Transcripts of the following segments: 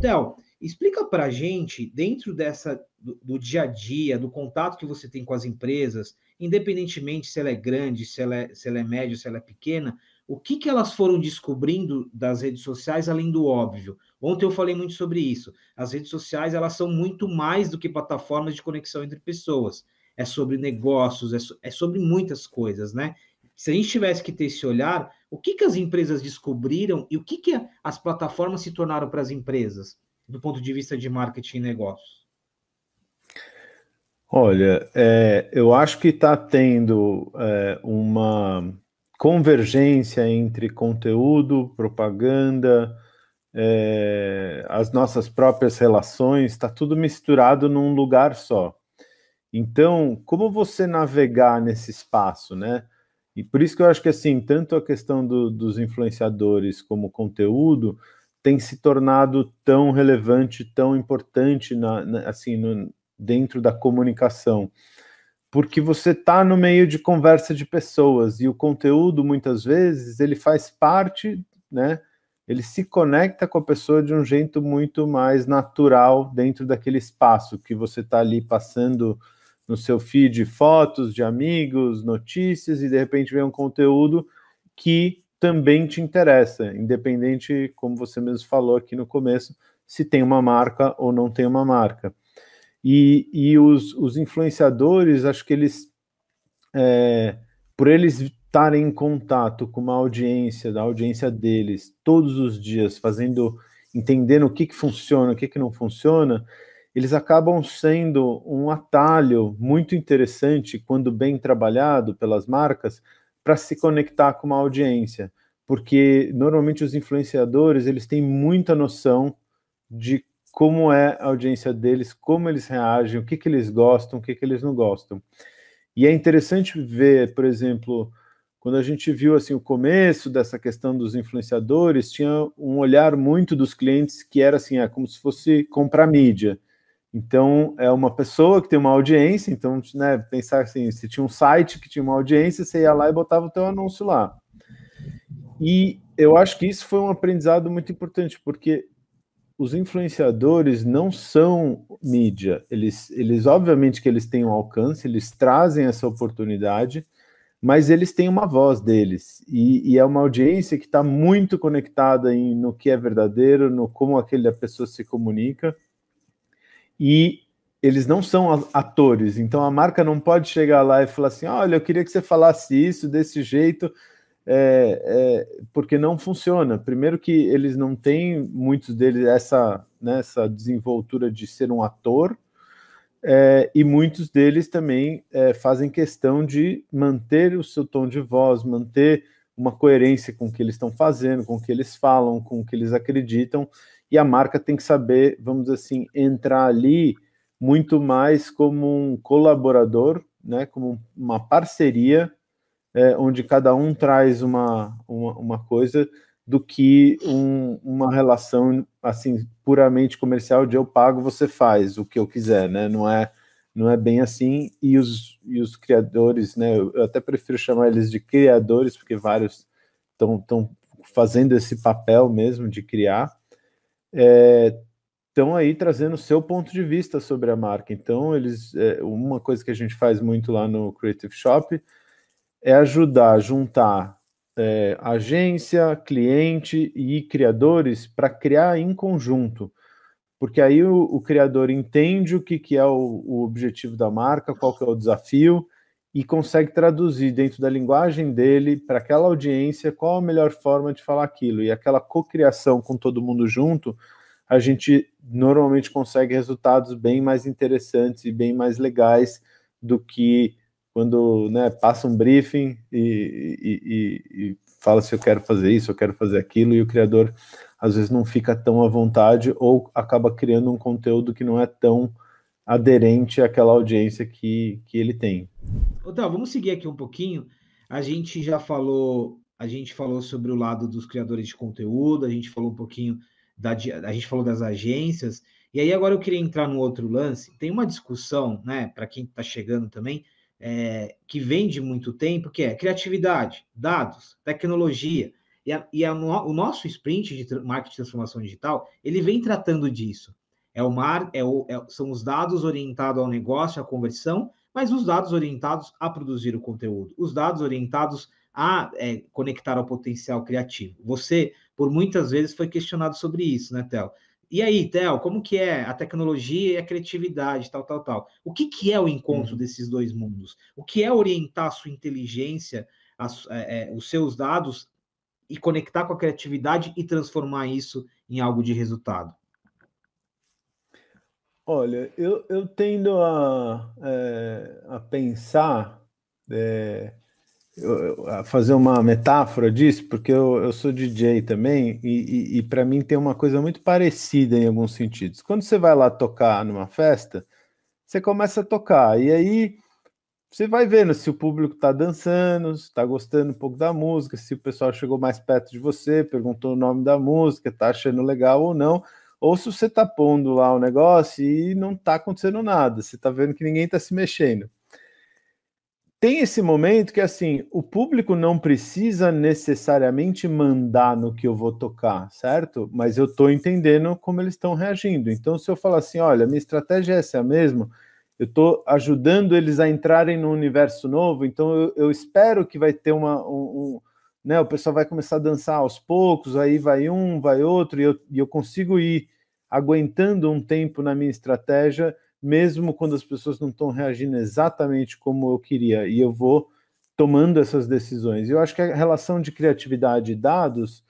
Theo, explica para a gente, dentro do dia a dia, do contato que você tem com as empresas, independentemente se ela é grande, se ela é média, se ela é pequena, o que que elas foram descobrindo das redes sociais, além do óbvio? Ontem eu falei muito sobre isso. As redes sociais, elas são muito mais do que plataformas de conexão entre pessoas. É sobre negócios, é sobre muitas coisas, né? Se a gente tivesse que ter esse olhar, o que que as empresas descobriram e o que que as plataformas se tornaram para as empresas, do ponto de vista de marketing e negócios? Olha, eu acho que está tendo uma convergência entre conteúdo, propaganda, as nossas próprias relações, está tudo misturado num lugar só. Então, como você navegar nesse espaço, né? E por isso que eu acho que, assim, tanto a questão dos influenciadores como o conteúdo tem se tornado tão relevante, tão importante, assim, dentro da comunicação. Porque você está no meio de conversa de pessoas e o conteúdo, muitas vezes, ele faz parte, né? Ele se conecta com a pessoa de um jeito muito mais natural dentro daquele espaço que você está ali passando no seu feed fotos de amigos, notícias, e de repente vem um conteúdo que também te interessa, independente, como você mesmo falou aqui no começo, se tem uma marca ou não tem uma marca. E os influenciadores, acho que eles, por eles estarem em contato com uma audiência, da audiência deles, todos os dias, entendendo o que funciona, o que não funciona, eles acabam sendo um atalho muito interessante, quando bem trabalhado pelas marcas, para se conectar com uma audiência. Porque, normalmente, os influenciadores, eles têm muita noção de como é a audiência deles, como eles reagem, o que eles gostam, o que eles não gostam. E é interessante ver, por exemplo, quando a gente viu assim o começo dessa questão dos influenciadores, tinha um olhar muito dos clientes que era assim, como se fosse comprar mídia. Então, é uma pessoa que tem uma audiência, então, né, pensar assim, se tinha um site que tinha uma audiência, você ia lá e botava o teu anúncio lá. E eu acho que isso foi um aprendizado muito importante, porque os influenciadores não são mídia, eles obviamente que eles têm um alcance, eles trazem essa oportunidade, mas eles têm uma voz deles, e é uma audiência que está muito conectada no que é verdadeiro, no como aquela pessoa se comunica, e eles não são atores, então a marca não pode chegar lá e falar assim, olha, eu queria que você falasse isso desse jeito, porque não funciona. Primeiro que eles não têm, muitos deles, essa desenvoltura de ser um ator, e muitos deles também fazem questão de manter o seu tom de voz, manter uma coerência com o que eles estão fazendo, com o que eles falam, com o que eles acreditam, e a marca tem que saber, vamos dizer assim, entrar ali muito mais como um colaborador, né, como uma parceria, onde cada um traz uma coisa, do que uma relação assim puramente comercial de eu pago, você faz o que eu quiser, né? Não é bem assim, e os criadores, né? Eu até prefiro chamar eles de criadores, porque vários estão fazendo esse papel mesmo de criar, estão aí trazendo o seu ponto de vista sobre a marca. Então, uma coisa que a gente faz muito lá no Creative Shop é ajudar a juntar agência, cliente e criadores para criar em conjunto, porque aí o criador entende o que é o objetivo da marca, qual que é o desafio, e consegue traduzir dentro da linguagem dele para aquela audiência qual a melhor forma de falar aquilo. E aquela cocriação com todo mundo junto, a gente normalmente consegue resultados bem mais interessantes e bem mais legais do que quando, né, passa um briefing e fala se eu quero fazer isso, eu quero fazer aquilo, e o criador às vezes não fica tão à vontade ou acaba criando um conteúdo que não é tão aderente àquela audiência que ele tem. Otávio, vamos seguir aqui um pouquinho. A gente falou sobre o lado dos criadores de conteúdo, a gente falou um pouquinho a gente falou das agências, e aí agora eu queria entrar no outro lance. Tem uma discussão, né, para quem está chegando também, que vem de muito tempo, que é criatividade, dados, tecnologia. O nosso sprint de marketing de transformação digital, ele vem tratando disso. São os dados orientados ao negócio, à conversão, mas os dados orientados a produzir o conteúdo, os dados orientados a conectar ao potencial criativo. Você, por muitas vezes, foi questionado sobre isso, né, Theo? E aí, Theo, como que é a tecnologia e a criatividade, tal, tal, tal? O que, que é o encontro desses dois mundos? O que é orientar a sua inteligência, os seus dados, e conectar com a criatividade e transformar isso em algo de resultado? Olha, eu tendo a pensar, a fazer uma metáfora disso, porque eu sou DJ também, e para mim tem uma coisa muito parecida em alguns sentidos. Quando você vai lá tocar numa festa, você começa a tocar, e aí você vai vendo se o público está dançando, se está gostando um pouco da música, se o pessoal chegou mais perto de você, perguntou o nome da música, está achando legal ou não, ou se você está pondo lá o negócio e não está acontecendo nada, você está vendo que ninguém está se mexendo. Tem esse momento que, assim, o público não precisa necessariamente mandar no que eu vou tocar, certo? Mas eu estou entendendo como eles estão reagindo. Então, se eu falar assim, olha, minha estratégia é essa mesmo, eu estou ajudando eles a entrarem no universo novo, então eu espero que vai ter né, o pessoal vai começar a dançar aos poucos, aí vai um, vai outro, e eu consigo ir aguentando um tempo na minha estratégia, mesmo quando as pessoas não estão reagindo exatamente como eu queria, e eu vou tomando essas decisões. E eu acho que a relação de criatividade e dados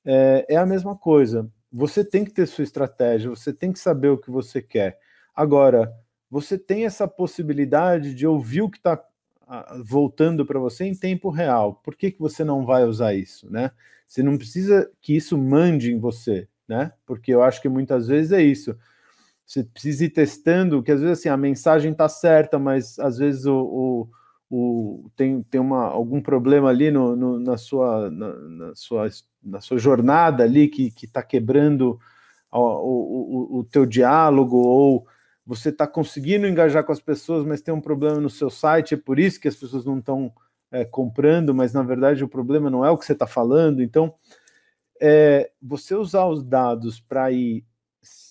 é a mesma coisa. Você tem que ter sua estratégia, você tem que saber o que você quer. Agora, você tem essa possibilidade de ouvir o que está voltando para você em tempo real. Por que você não vai usar isso, né? Você não precisa que isso mande em você, né? Porque eu acho que muitas vezes é isso. Você precisa ir testando, que às vezes assim, a mensagem está certa, mas às vezes tem algum problema ali na sua jornada ali que está quebrando o teu diálogo, ou você está conseguindo engajar com as pessoas, mas tem um problema no seu site, é por isso que as pessoas não estão comprando, mas na verdade o problema não é o que você está falando. Então, você usar os dados para ir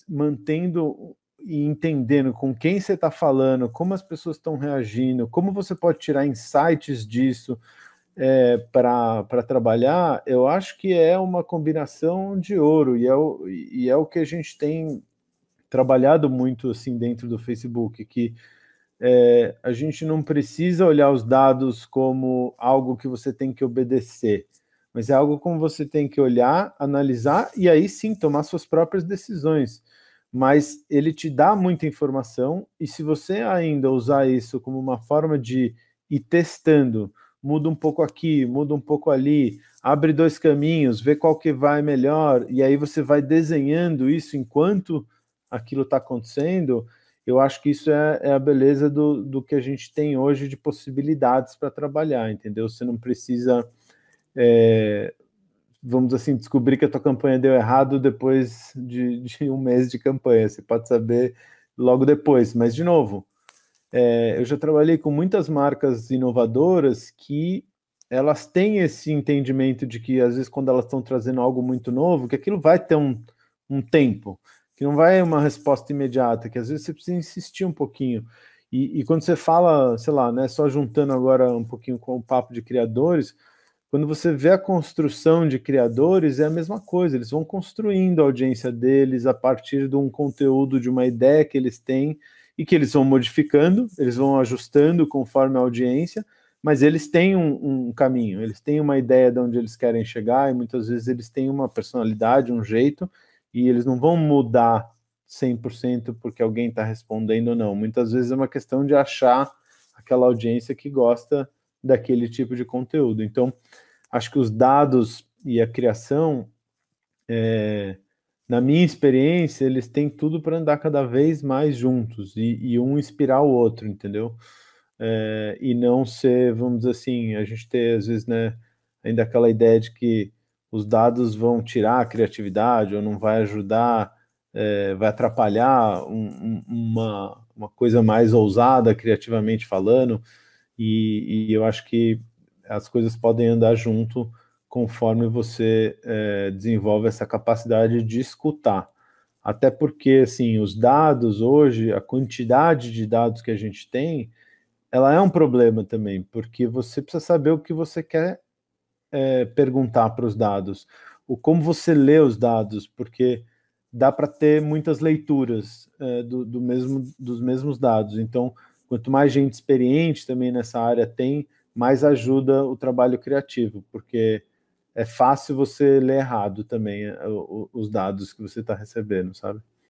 mantendo e entendendo com quem você está falando, como as pessoas estão reagindo, como você pode tirar insights disso para trabalhar, eu acho que é uma combinação de ouro, e é o que a gente tem trabalhado muito assim dentro do Facebook, que a gente não precisa olhar os dados como algo que você tem que obedecer, mas é algo como você tem que olhar, analisar e aí sim tomar suas próprias decisões. Mas ele te dá muita informação, e se você ainda usar isso como uma forma de ir testando, muda um pouco aqui, muda um pouco ali, abre dois caminhos, vê qual que vai melhor, e aí você vai desenhando isso enquanto aquilo está acontecendo. Eu acho que isso é a beleza do que a gente tem hoje de possibilidades para trabalhar, entendeu? Você não precisa, vamos assim, descobrir que a tua campanha deu errado depois de um mês de campanha. Você pode saber logo depois. Mas, de novo, eu já trabalhei com muitas marcas inovadoras que elas têm esse entendimento de que, às vezes, quando elas estão trazendo algo muito novo, que aquilo vai ter um tempo, que não vai uma resposta imediata, que às vezes você precisa insistir um pouquinho. E quando você fala, sei lá, né, só juntando agora um pouquinho com o papo de criadores, quando você vê a construção de criadores, é a mesma coisa, eles vão construindo a audiência deles a partir de um conteúdo, de uma ideia que eles têm, e que eles vão modificando, eles vão ajustando conforme a audiência, mas eles têm um caminho, eles têm uma ideia de onde eles querem chegar, e muitas vezes eles têm uma personalidade, um jeito, e eles não vão mudar 100% porque alguém está respondendo ou não. Muitas vezes é uma questão de achar aquela audiência que gosta daquele tipo de conteúdo. Então, acho que os dados e a criação, na minha experiência, eles têm tudo para andar cada vez mais juntos e um inspirar o outro, entendeu? E não ser, vamos dizer assim, a gente ter, às vezes, né, ainda aquela ideia de que os dados vão tirar a criatividade ou não vai ajudar, vai atrapalhar uma coisa mais ousada, criativamente falando, e eu acho que as coisas podem andar junto conforme você desenvolve essa capacidade de escutar. Até porque, assim, os dados hoje, a quantidade de dados que a gente tem, ela é um problema também, porque você precisa saber o que você quer perguntar para os dados, como você lê os dados, porque dá para ter muitas leituras dos mesmos dados. Então, quanto mais gente experiente também nessa área tem, mais ajuda o trabalho criativo, porque é fácil você ler errado também os dados que você está recebendo, sabe?